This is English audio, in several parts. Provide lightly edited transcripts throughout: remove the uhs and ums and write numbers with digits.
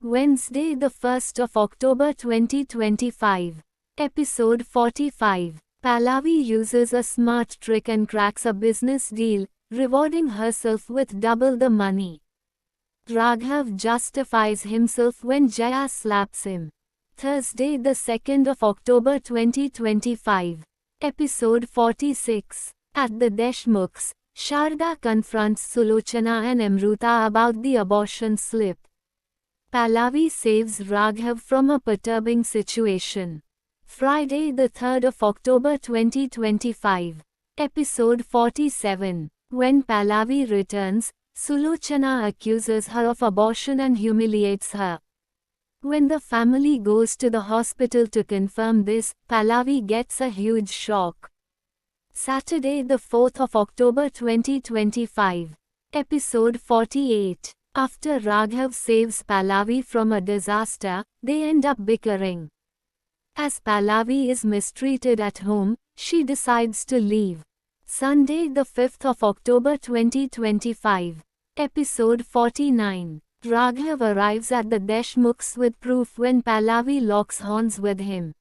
Wednesday, the 1st of October 2025. Episode 45. Pallavi uses a smart trick and cracks a business deal, rewarding herself with double the money. Raghav justifies himself when Jaya slaps him. Thursday, the 2nd of October 2025. Episode 46. At the Deshmukhs, Sharda confronts Sulochana and Amruta about the abortion slip. Pallavi saves Raghav from a perturbing situation. Friday, the 3rd of October 2025. Episode 47. When Pallavi returns, Sulochana accuses her of abortion and humiliates her. When the family goes to the hospital to confirm this, Pallavi gets a huge shock. Saturday, the 4th of October 2025. Episode 48. After Raghav saves Pallavi from a disaster, they end up bickering. As Pallavi is mistreated at home, she decides to leave. Sunday, the 5th of October 2025. Episode 49. Raghav arrives at the Deshmukhs with proof when Pallavi locks horns with him.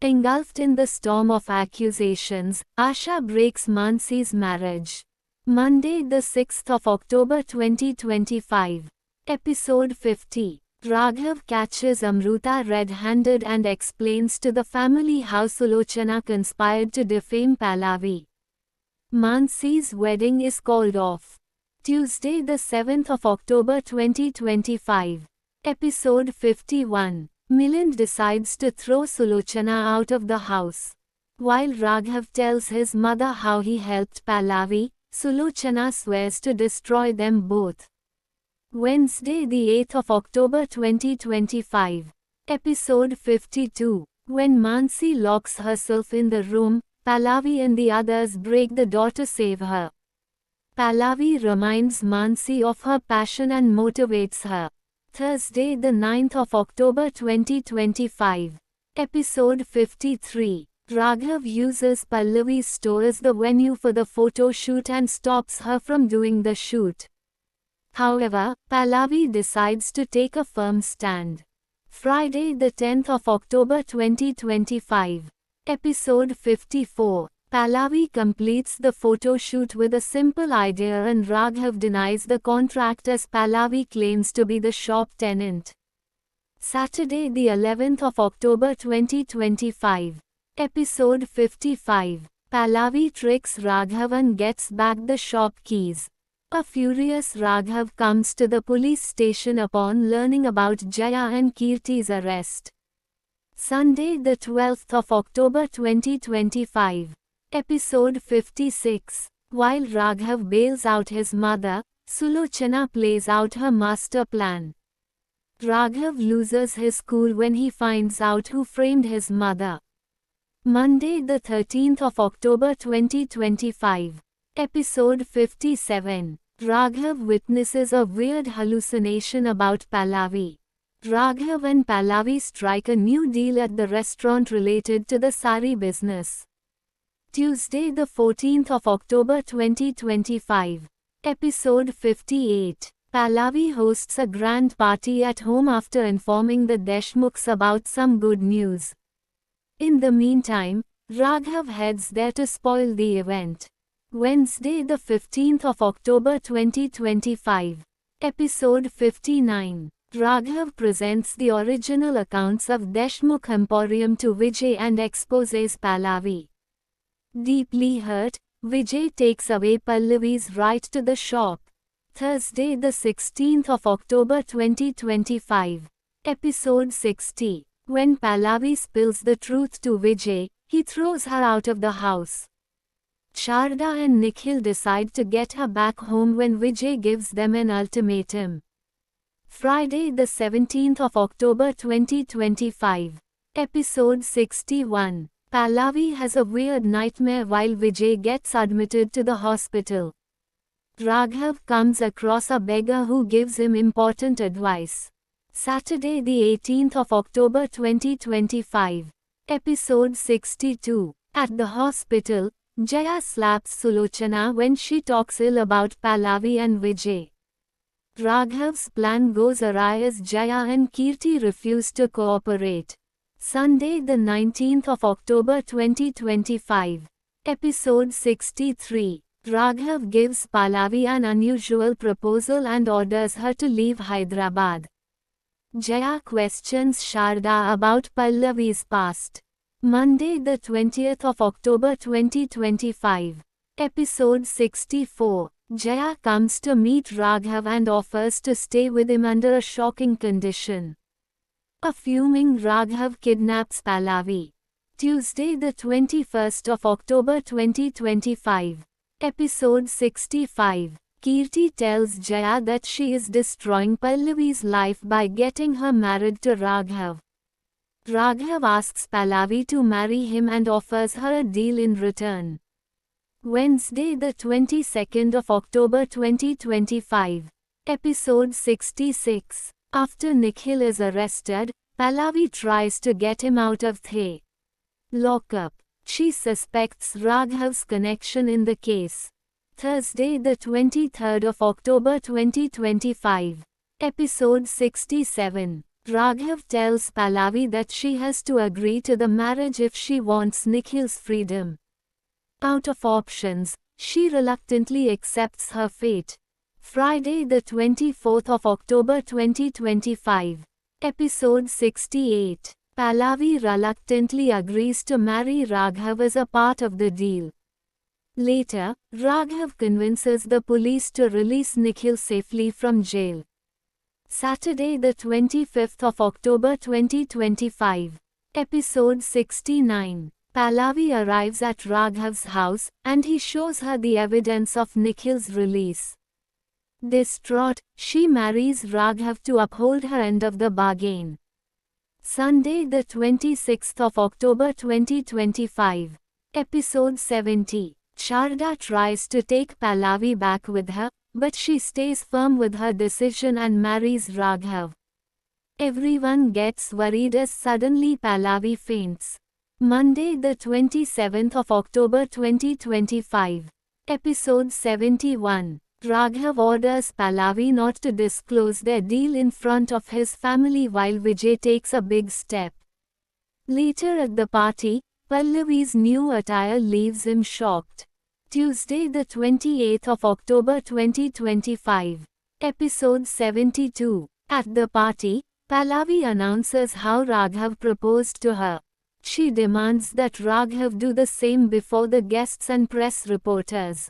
Engulfed in the storm of accusations, Asha breaks Mansi's marriage. Monday, the 6th of October 2025. Episode 50. Raghav catches Amruta red-handed and explains to the family how Sulochana conspired to defame Pallavi. Mansi's wedding is called off. Tuesday, the 7th of October 2025. Episode 51. Milind decides to throw Sulochana out of the house. While Raghav tells his mother how he helped Pallavi, Sulochana swears to destroy them both. Wednesday, the 8th of October 2025. Episode 52. When Mansi locks herself in the room, Pallavi and the others break the door to save her. Pallavi reminds Mansi of her passion and motivates her. Thursday, the 9th of October 2025. Episode 53. Raghav uses Pallavi's store as the venue for the photo shoot and stops her from doing the shoot. However, Pallavi decides to take a firm stand. Friday, the 10th of October 2025. Episode 54. Pallavi completes the photo shoot with a simple idea and Raghav denies the contract as Pallavi claims to be the shop tenant. Saturday, the 11th of October 2025. Episode 55. Pallavi tricks Raghav and gets back the shop keys. A furious Raghav comes to the police station upon learning about Jaya and Kirti's arrest. Sunday, the 12th of October 2025. Episode 56. While Raghav bails out his mother, Sulochana plays out her master plan. Raghav loses his cool when he finds out who framed his mother. Monday, the 13th of October 2025. Episode 57. Raghav witnesses a weird hallucination about Pallavi. Raghav and Pallavi strike a new deal at the restaurant related to the sari business. Tuesday, the 14th of October 2025. Episode 58. Pallavi hosts a grand party at home after informing the Deshmukhs about some good news. In the meantime, Raghav heads there to spoil the event. Wednesday, the 15th of October 2025. Episode 59. Raghav presents the original accounts of Deshmukh Emporium to Vijay and exposes Pallavi. Deeply hurt, Vijay takes away Pallavi's right to the shop. Thursday, the 16th of October 2025. Episode 60. When Pallavi spills the truth to Vijay, he throws her out of the house. Sharda and Nikhil decide to get her back home when Vijay gives them an ultimatum. Friday, the 17th of October 2025. Episode 61. Pallavi has a weird nightmare while Vijay gets admitted to the hospital. Raghav comes across a beggar who gives him important advice. Saturday, the 18th of October 2025. Episode 62. At the hospital, Jaya slaps Sulochana when she talks ill about Pallavi and Vijay. Raghav's plan goes awry as Jaya and Kirti refuse to cooperate. Sunday, the 19th of October 2025. Episode 63. Raghav gives Pallavi an unusual proposal and orders her to leave Hyderabad. Jaya questions Sharda about Pallavi's past. Monday, the 20th of October 2025. Episode 64. Jaya comes to meet Raghav and offers to stay with him under a shocking condition. A fuming Raghav kidnaps Pallavi. Tuesday, the 21st of October 2025. Episode 65. Kirti tells Jaya that she is destroying Pallavi's life by getting her married to Raghav. Raghav asks Pallavi to marry him and offers her a deal in return. Wednesday, the 22nd of October 2025. Episode 66. After Nikhil is arrested, Pallavi tries to get him out of the lockup. She suspects Raghav's connection in the case. Thursday, the 23rd of October 2025. Episode 67. Raghav tells Pallavi that she has to agree to the marriage if she wants Nikhil's freedom. Out of options, she reluctantly accepts her fate. Friday, the 24th of October 2025. Episode 68. Pallavi reluctantly agrees to marry Raghav as a part of the deal. Later, Raghav convinces the police to release Nikhil safely from jail. Saturday, the 25th of October 2025. Episode 69. Pallavi arrives at Raghav's house, and he shows her the evidence of Nikhil's release. Distraught, she marries Raghav to uphold her end of the bargain. Sunday, the 26th of October 2025. Episode 70. Sharda tries to take Pallavi back with her, but she stays firm with her decision and marries Raghav. Everyone gets worried as suddenly Pallavi faints. Monday, the 27th of October 2025. Episode 71. Raghav orders Pallavi not to disclose their deal in front of his family while Vijay takes a big step. Later at the party, Pallavi's new attire leaves him shocked. Tuesday, the 28th of October 2025. Episode 72. At the party, Pallavi announces how Raghav proposed to her. She demands that Raghav do the same before the guests and press reporters.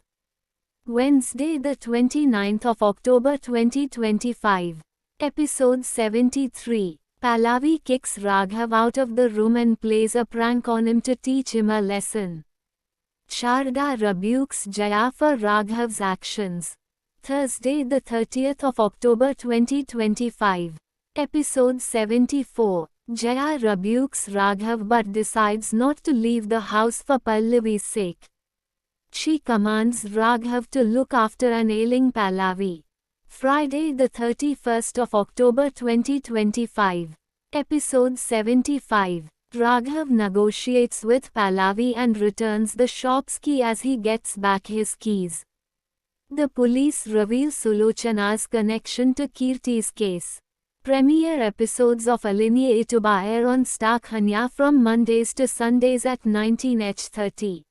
Wednesday, the 29th of October 2025. Episode 73. Pallavi kicks Raghav out of the room and plays a prank on him to teach him a lesson. Sharda rebukes Jaya for Raghav's actions. Thursday, the 30th of October 2025. Episode 74. Jaya rebukes Raghav but decides not to leave the house for Pallavi's sake. She commands Raghav to look after an ailing Pallavi. Friday, the 31st of October 2025. Episode 75. Raghav negotiates with Pallavi and returns the shop's key as he gets back his keys. The police reveal Sulochana's connection to Kirti's case. Premiere episodes of Alinea Ituba air on Star Khanya from Mondays to Sundays at 19h30.